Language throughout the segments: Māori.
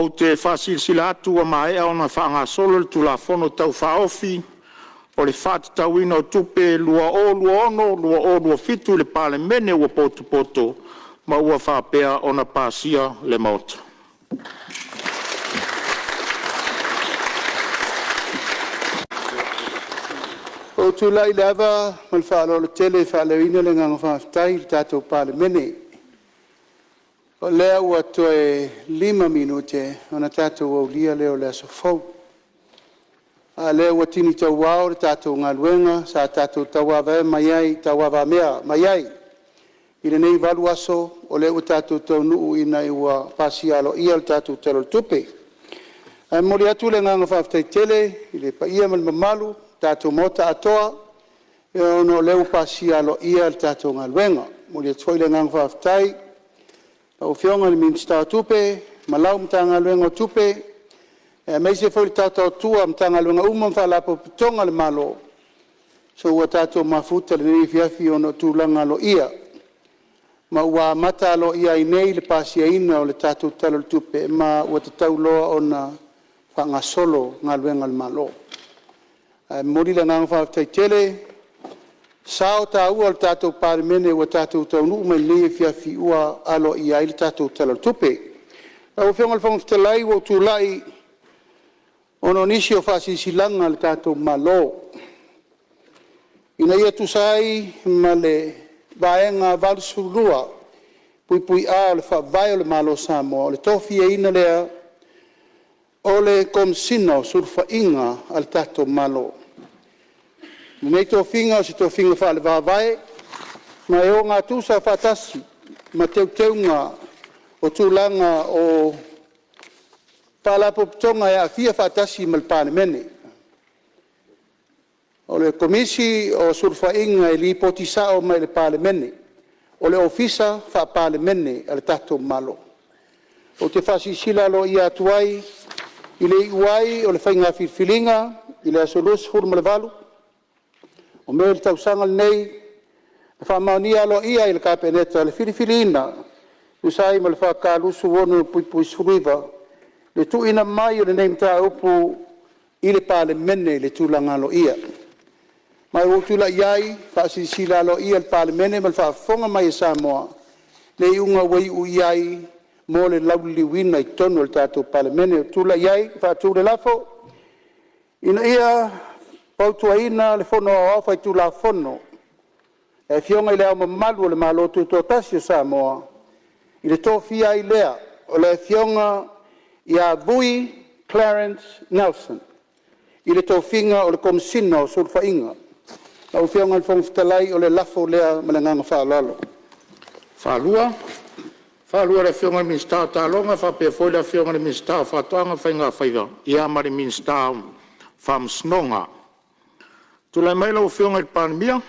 o te whasilsila atu a maea o na whaangasolo le tulafono tau whaofi o le whatatauina o tupe lua o fitu le pale mene ua poto ma ua whapea o na pasia le maota. O tulai lava mal whaalo le tele whaaloina le nganga whaftai le tātou pale mene. O lea ua toe 5 minute o na tātou au lia leo lea sofau. A lea ua tini tau wao le tātou ngaluenga sa tātou tawawe maiai tawawa mea maiai. I le nei walu aso o lea ua tātou tau nuu ina i ua pasialo ia le tātou talo tupe. Mori atu le nganga whaftai tele i le paia mal mamalu tātou mota atoa e ono leu pasialo ia le tātou ngaluenga. Mori atu le nganga whaftai o fionga le minsta tupe, malau mtanga luenga tupe, mai se foi tata tua mtanga luenga fala po tonga le malo. So ua tato mafuta le nei fiafi ono tulanga lo ia. Ma ua mata lo ia i nei le pasia ina o le tato talo tupe, ma ua tatau loa ona whanga solo ngā luenga le malo. Mori la nganga whaftai tele, sao ta ua le tātou pare mene ua tātou taunu mai nei fiafi ua alo i ai le tātou tala tupe. Au whionga le whangaftalai ua tūlai ono nisi o whasisilanga le tātou malo. Ina ia tusai ma le vaenga valsurua pui a le whawai o le malo Samoa. O le tofi e ina lea o le komsino surfa inga al tātou malo. Nei tō whinga o si tō whinga whaale wāwae, ma e o ngā tūsa whātasi, ma teunga o tūlanga o pālapopitonga e a whia whātasi ma le pāne mene. O le komisi o surfa inga e li potisao mai le pāle mene, o le ofisa wha pāle mene a le tātou malo. O te whasisila lo i atuai, i le iuai o le whainga whirwhilinga, i le asolus hurma le valu, o mea le tausanga nei, le whamaunia alo ia i le kapeneta, le whiriwhirina, usai ma le whakalusu wonu pui suruiva, le tuina mai o le neimta upu i le pāle mene le tūlanga alo ia. Mai o tūla iai, whaasisila alo ia le pāle mene, ma le whaafonga mai e Samoa, le iunga wei u iai, mo le lauli wina i tonu le tātou pāle mene, tūla iai, whaatūle lafo, ina ia, pautua ina le fono o fai tu la fono e fionga i lea mamalu o le malo tu tasi o Samoa i le tofia i lea o le fionga i a Vui Clarence Nelson i le tofinga o le komsina o surfa inga au fionga le fongftalai o le lafo lea malanganga whaalalo. Whaalua le fionga le minsta talonga whapea foi le fionga le minsta whatoanga whainga whaiva i ama le minsta whamsnonga. Tulai mai lau whionga i pandemia?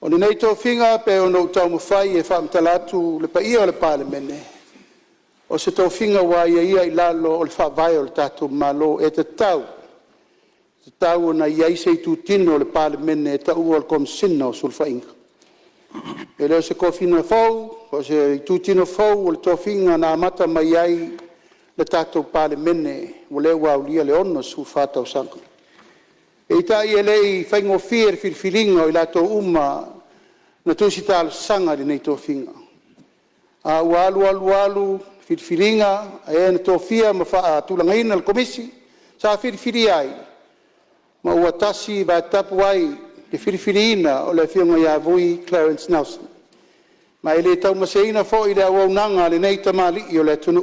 O ni nei tō whinga pe o nou tau mawhai e whaamtalatu le paia o le pāle mene. O se tō whinga wa ia i lalo o le whawai o le tātou malo e te tau. Te tau o na iai se i tūtino o le pāle mene e tau o le komsina o sulfa inga. E leo se kōwhina fau, o se i tūtino fau o le tō whinga na amata mai iai le tātou pāle mene o le waulia le ono su whātau sanga. E tai e lei whaingo whir whirwhiringa o i lato uma na tūsi tāla sanga di nei tō whinga. A ualu whirwhiringa e na tō whia ma wha tūlangaina le komisi sa whirwhiri ai. Ma ua tasi va tapu ai te whirwhirina o le whionga ia Vui Clarence Nelson. Ma e le tau maseina fo i le awaunanga le nei tamali i o le tunu.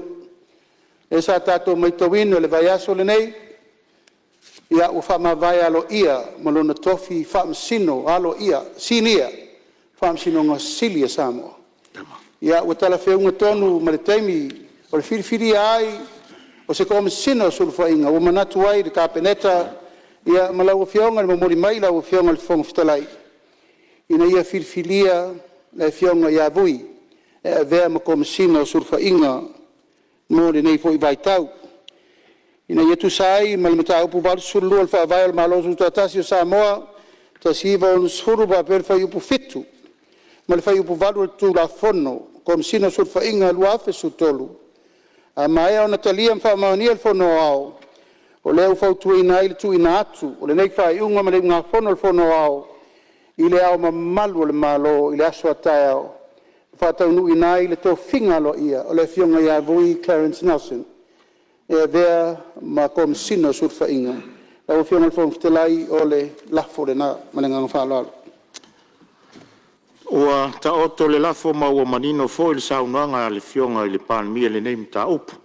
E sa tātou mai tawino le vai aso le nei ia ua whamawai alo ia, malona tofi whaamsino alo ia, sinia, whaamsino ngā silia Samoa. Ia ua tala whiunga tonu ma le taimi o le whiriwhiri ai, o se komsino sulfa inga, ua manatu ai le kapeneta, ia malau whiunga le mamori mai lau whiunga le whongfitalai. Ina ia whiriwhiria le whiunga ia Vui, e vea ma komsino sulfa inga, mo le nei fo i vai tau. Ina ia tusai ma le mata upu valu surulu al whaavai al malosu tatasi o Samoa ta siva o suru pa per whai upu fitu ma le whai upu valu al tū la fono kom sina sur whainga luafe su tolu Mai ona talia whaamaunia le whono au. O leo whautuina i le tuina atu. O le nei whaiunga ma le ngā whono le whono au. I le au mamalu o le malo, i le aso atai au. Whatau nui nai le tō whinga lo ia, o le whionga ia vui Clarence Nelson. E vea ma kom sino sur whainga. La o whionga le whonga whitelai o le lafo le na manengang whaaloalo. Ua ta oto le lafo ma ua manino fo i le saunoanga le whionga i le panemia le nei mta upu.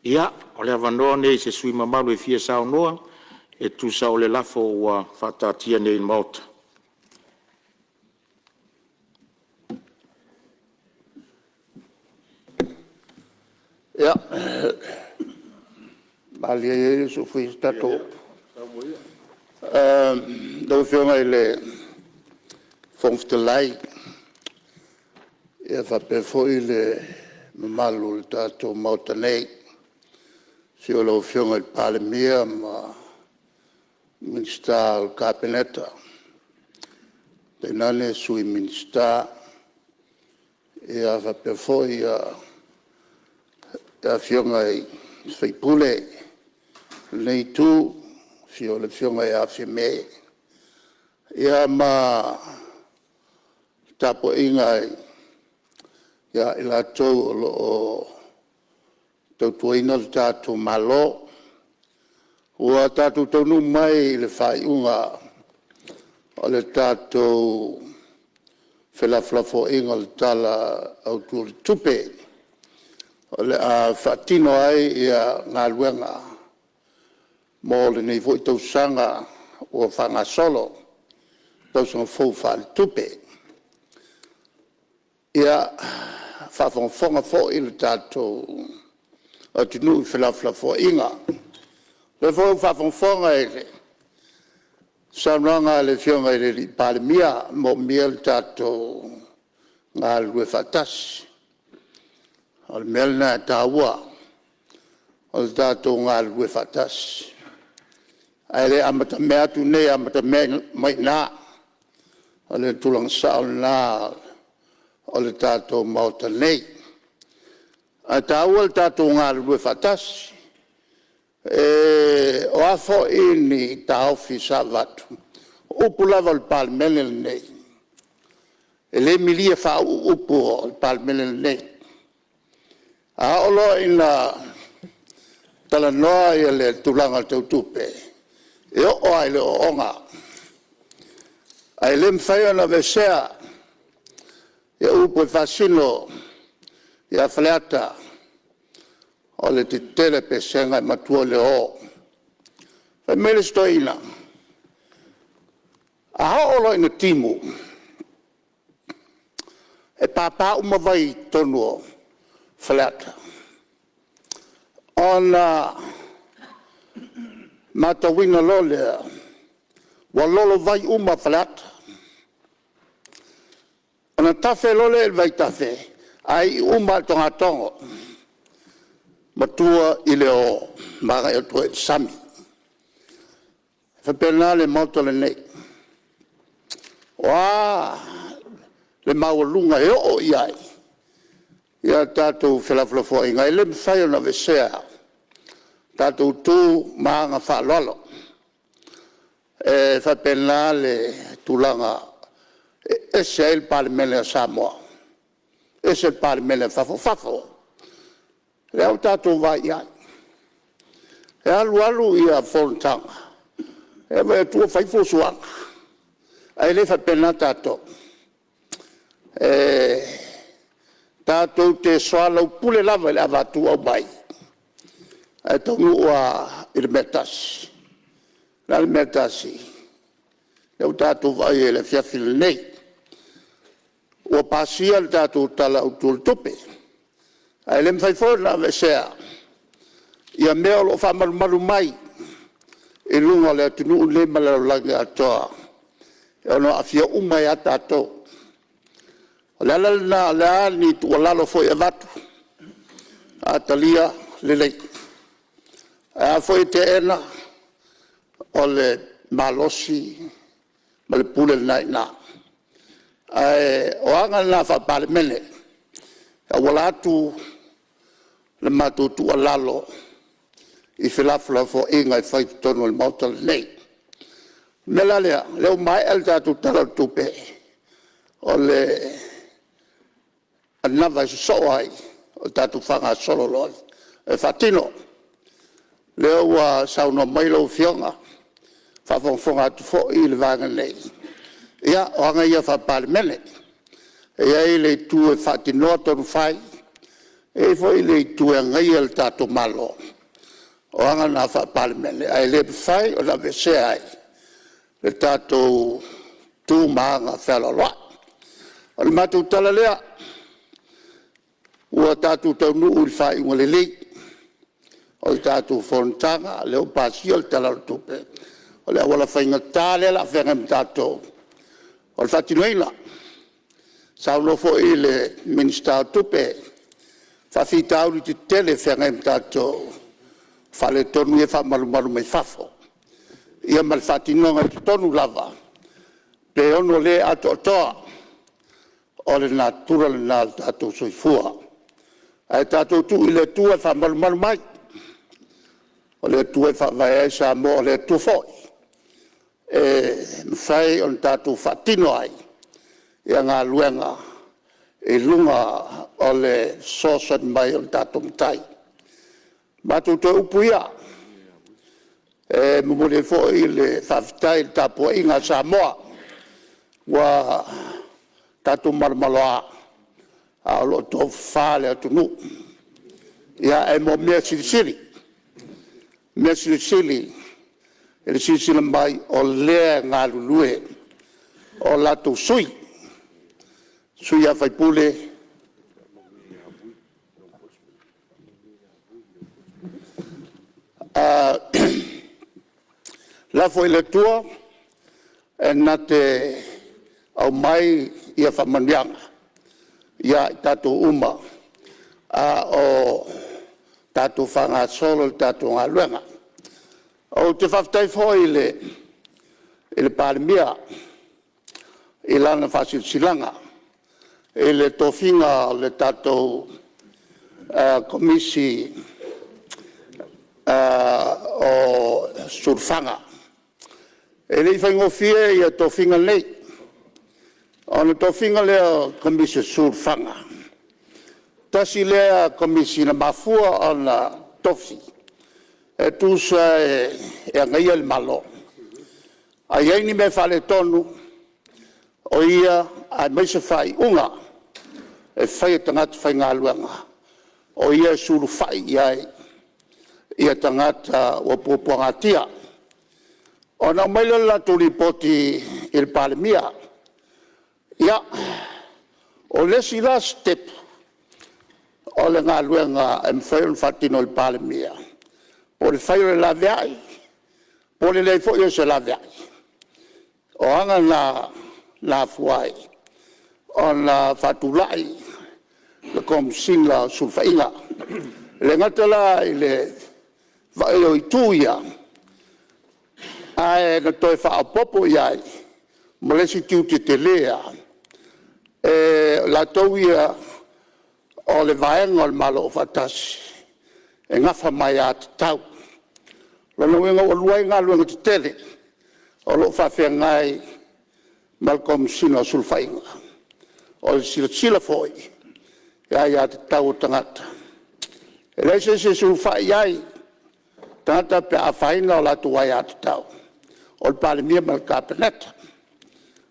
Ia, o le avanoa nei se sui mamalu e fia saunoa, e tusa o le lafo ua whatatia nei maota. Ja, Malia e so fui stato. Do fiona ile fonftelai. E fa pe foi le malu il tato mautanei. Si o lo fiona il palemia ma minister capinetta. Tenane sui minister e fa pe foi a fionga i whaipule nei tu fio le fionga i a whime ia ma tapo inga ia i la tau o tau tuaina le tātou malo ua tātou taunu mai le whaiunga o le tātou whelaflafo inga le tala au tu le tupe o le a whatino ai ia ngā luenga mō le nei fo i tau sanga o whanga solo tau sanga fau whale tupe ia whawhonga fo i le tātou a tunu i whelafla fo inga le fo whawhonga e le saunanga le fionga i le palemia mō mia le tātou ngā lue whatasi al melna tawa al tato ngal we fatas ale amata meatu ne amata mai na ale tulang saul na al tato mauta nei atawa tato ngal we fatas e o afo ini ta ofisa vat upula val palmel nei ele milia fa upo palmel nei a olo ina tala noa i le tulanga tau tupe. E o ai le onga. Ai le mwhaia na vesea. E upo i fasino. I a whaleata. O le te tele pe senga i matua le o. Whai mele sto ina. A ha olo ina timu. E papa umawai tonuo. Whaleata. Ona matawina lolea. Walolo vai uma whaleata. Ona tafe lole el vai tafe. Ai uma tonga tongo. Matua i leo. Maga e tue sami. Whapena le mauta le nei. Wa le maulunga e o iai. Ia tātou whelaflafo i ngai le mwhaio na vesea. Tātou tū maanga whalolo. E whapena le tūlanga e se il palemele a Samoa. E se il palemele fafo. Le au tātou vai iai. E alu ia whontanga. E me tua whaifo suanga. E le whapena tātou. Tātou te soala upule lava le avatu au mai. E tongu ua i le metasi. La le metasi. Leu tātou vai e le fiafile nei. Ua pasia le tātou tala utul tupe. E le mwhaifona vesea. Ia mea lo whamarumaru mai. E lunga le atunu le malalangi atoa. E ono afia umai a tātou. Lala na la ni tu lalo foi avatu. Atalia lelei. A foi te ena ole malosi mal pule na na. Ai o anga na fa palemele. A walatu le matutu alalo I filafilafo inga I whai tonu le mauta nei. Mela lea, leo mai el tatu tala tupe o le anava so ai o tatu whanga solo loi e whatino. Leo wa sauno mailo fionga whawhonga atu fo I le vanga nei. Ia o anga ia whapale mele. Ia I le tu e whatinoa tonu whai e fo I le tu e ngai el tatu malo. O anga na whapale mele. Ai le whai o la vese ai. Le tātou tū maanga whelaloa. O le mātou tala lea, ua tātou tau nuu I whai ingo le lei. O le tātou whontanga, leo pāsia le tala le tupe. O le awala whainga tāle la whengam tātou. O le whatinuina, sauno fo I le minister tupe, whawhitau li te tele whengam tātou. Whale tonu e whamarumaru mai whafo. Ia malfatinonga Te tonu lava. Pe ono le ato toa. O le natura le nā tātou soifua. Ai tātou tu I le tua whamarumaru mai. O le tua whawai sa mo o le tu foi. E mwhai on tātou whatino ai. Ia ngā luenga. E lunga o le sosan mai on tātou mtai. Mātou te upuia. Mumule fo I le whawhitai le tāpua inga Samoa wa tātou marmaloa a lo tō whāle atu nu. Ia e mo mea sirisiri. Mea sirisiri e le sirisiri mai o lea ngā lulue o latou sui. Sui a whaipule. La foi le tua e na te au mai ia whamanianga ia tātou uma o tātou whanga solo tātou ngā luenga. O te whaftai foi I le pāremia I lana whasilsilanga I le tofinga le tātou komisi o surfanga. E lei whaingofie ia tofinga nei. Ona tofinga lea komisi surfanga. Tasi lea komisi na mafua ona tofi. E tusa e angaia le malo. A iaini me whale tonu o ia a meisa whai unga. E whai tangata whai ngā luanga. O ia suru whai iai. Ia tangata o pupuangatia. Ona maila la tuli poti il palemia. Ia, o lesi la step. O le ngā luenga e mwhayon whatino il palemia. O le whayo la veai. O le leifo ia se la veai. O anga la fuai. O la whatulai. Le kom singla sulfainga. Le ngatala I le vai o ituia. Ai na toi fa popo iai. Molesi tiu te lea. La toia o le vaenga o le malo o fatasi. E ngafa mai at tau. Lana wenga o luai ngā luenga te tele. O lo whawhia ngai Malcolm Sina sulfainga. O le sila foi. Ia ia te tau tangata. E leise se sulfai iai. Tangata pe a whaina o latu wai atu tau. O le palemia mal kapeneta.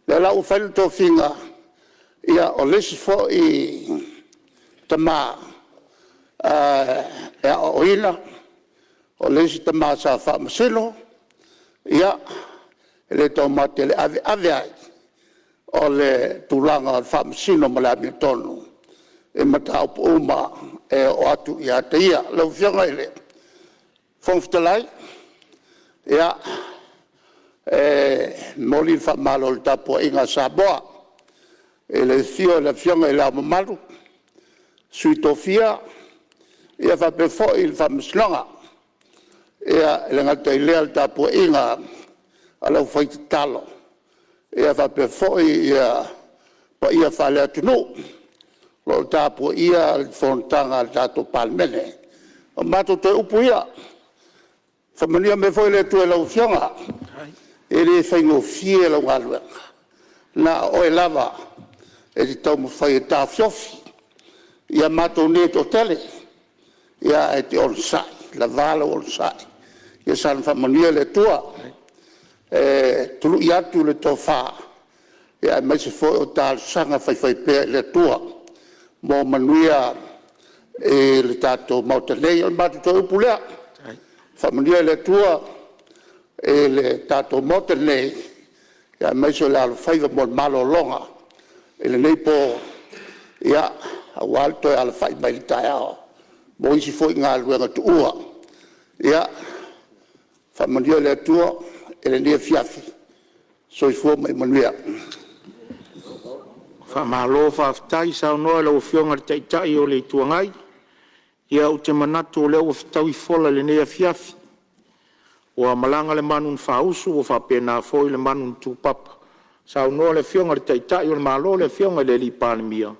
Le la u whainu tō whinga. Ia o lesi fo I tama e a oina. O lesi tama sa whamasino. Ia le tō mate le ave ai. O le tūlanga o whamasino ma le ami tonu. E mata upu uma e o atu ia te ia. Lau whianga ele. Fongftalai. Ia. Moli whamalo le tapo inga Samoa. E le fio le whianga e la mamaru. Sui tofia. Ia whapefo I le whamaslonga. Ia le ngata I lea le tapo inga. Alau whaiti talo. Ia whapefo ia pa ia whale atunu. Lo tapo ia le whontanga le tato palmene. o mato te upu ia. Whamania me foi le tue lau fionga. E le whaingo fie lau aluenga. Na oe lava e te tau mo whai e tā fiofi. Ia mato ne to tele. Ia e te onsai, la vala onsai. Ia san whamania le tua. Tulu i atu le tō whaa. Ia mai se foi o tā sanga whai pēr le tua. Mō manuia e le tātou mautanei o mātou tō upulea. Whamania le tua e le tātou mautanei. Ia mai se le alo whaiva mō malo longa. E le nei pō ia a walto e ala whai mai le tai ao. Mō isi foi ngā luenga tu ua. Ia whamania le tua e le nia fiafi. Soi fua mai manuia. Whamalo whaftai sao noa lau whionga le taitai o le tuangai. Ia o te manatu o leo whaftau I fola le nea fiafi. O a malanga le manun whausu o whapena foi le manun tūpapa. Sao noa le whionga le taitai o le malo le whionga le li panemia.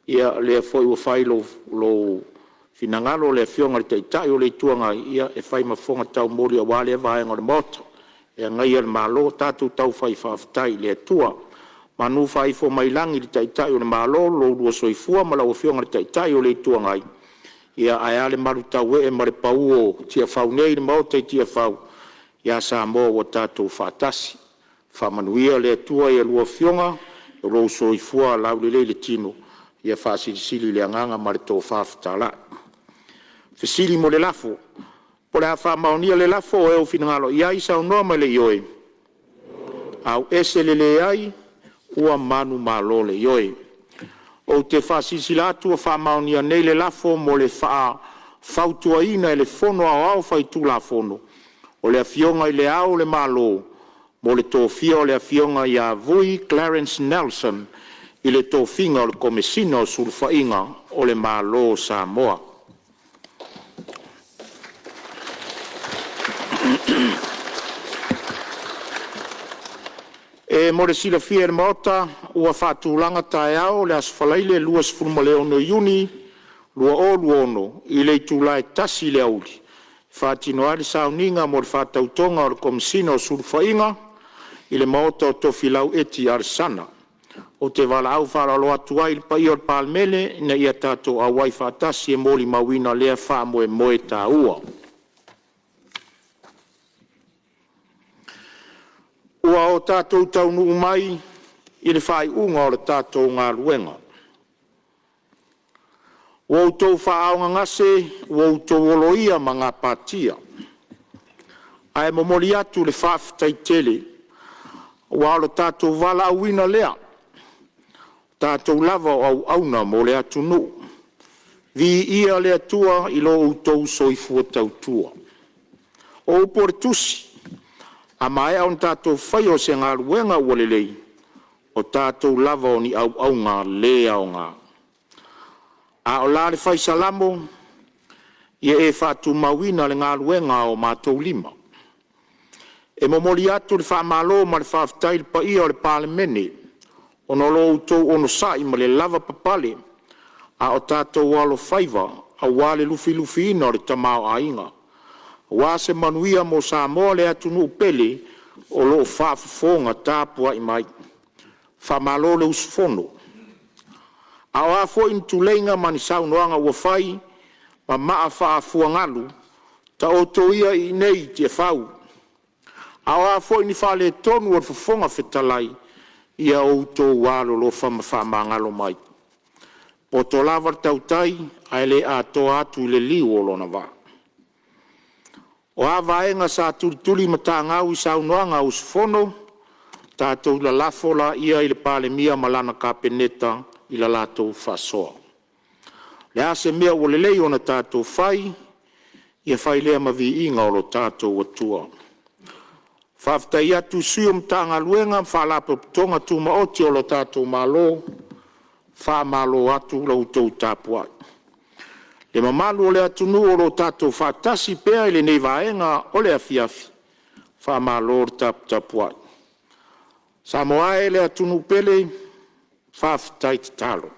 Ia le foi o whai lo finangalo le whionga le taitai o le tuangai. Ia e whai mafonga tau mori a wale vaenga le mota. Ia ngai le malo tatu tau whai whaftai le tua. Manu whai fo mai langi le taitai o le malo lo rua soifua ma lau whionga le taitai o le tuangai. Ia ai ale maru tau e mare pau o tia whau nei le maota I tia whau. Ia sa mo o tātou whātasi. Whamanuia le tua ia lua whionga, o rou soifua lau le tino. Ia whasirisiri le anganga mare tō whāwhatala. Whisiri mo le lafo. Po le whamaunia le lafo e o finangalo. Ia isa o noa mai le ioe. Au ese le ai, ua manu malo le ioe. O te whasisila atu o whamaunia nei le lafo mo le whautua ina e le fono au whai tu la fono. O le afionga I le au le malo. Mo le tōwhia o le afionga I a vui Clarence Nelson. I le tōwhinga o le komesina o sulwhainga o le malo Samoa. E mo le sila fia le maota, ua whātūlanga tae au le asfalaile luas fulmaleo no iuni, lua o luono, I le tūlae tasi le auli. Whātino ali sauninga mo le whātautonga o le komisina o sulwhainga, I le maota o tofilau eti arsana. O te wala au whalalo atua I le pai o le palmele, na ia tātou a wai whātasi e moli mawina lea whāmoe moe tā ua. Ua o tātou taunu umai, I le whai unga o le tātou ngā ruenga. Ua o tau whaaonga ngase, ua o tau oloia ma ngā pātia. Ai momoli atu le whaafitai tele, ua o le tātou wala auina lea. Tātou lava au auna mo le atu nu. Vi ia le atua I lo o tau soifua tau tua. O upore tusi, a mai au tātou whai o se ngā ruenga ua lelei, o tātou lava o ni au ngā lea o ngā. A o la le whai salamo, ia e whātu mawina le ngā ruenga o mātou lima. E momoli atu le whamalo ma le whawhtai le pai o le palemene, o no lo tau ono sai ma le lava papale, a o tātou walo whaiva, a wale lufi ina o le tamao a inga. Wa se manuia mo Samoa le atu nu pele o lo whaafafonga tāpua I mai. Whamalo le usfono. A o afo intu leinga mani saunoanga ua whai, ma maa whaafuangalu, ta o toia I nei te whau. A o afo ini whale tonu o whafonga whetalai, ia o tō walo lo whamangalo mai. Po to lawar tautai, ai le a tō atu le liu o lona wā. O awaenga sa tuli matangau I saunoanga usfono, tātou la lafola ia I le palemia malana kapeneta I la latou whasoa. Le ase mea o lelei ona tātou whai, ia whai lea mavi inga o lo tātou atua. Whaftai atu sium tanga luenga, whalapo tonga tu maoti o lo tātou malo, wha malo atu lau tau tāpuai. Le mamalu o le atunu o lo tātou whātasi pēa I le nei vaenga o le afiafi, wha malo o tapuai. Samoae le atunu pele, whaftai te talo,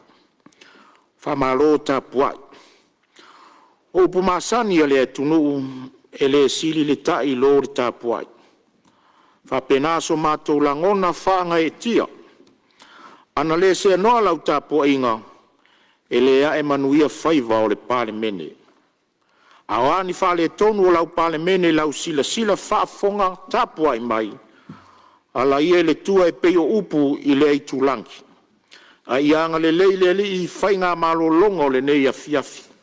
wha malo o tapuai. O upu masani a le atunu e le sili le tai lo le tapuai. Whapena so mātou langona whaanga e tia. Ana le se noa lau tapua inga e le a e manuia whaiva o le pale mene. Awani whale tonu o lau pale mene lau sila whaafonga tapua i mai. Ala ia le tua e peo upu i le ai tulangi. A ianga le leile li i whainga malo longo le nei a fiafi.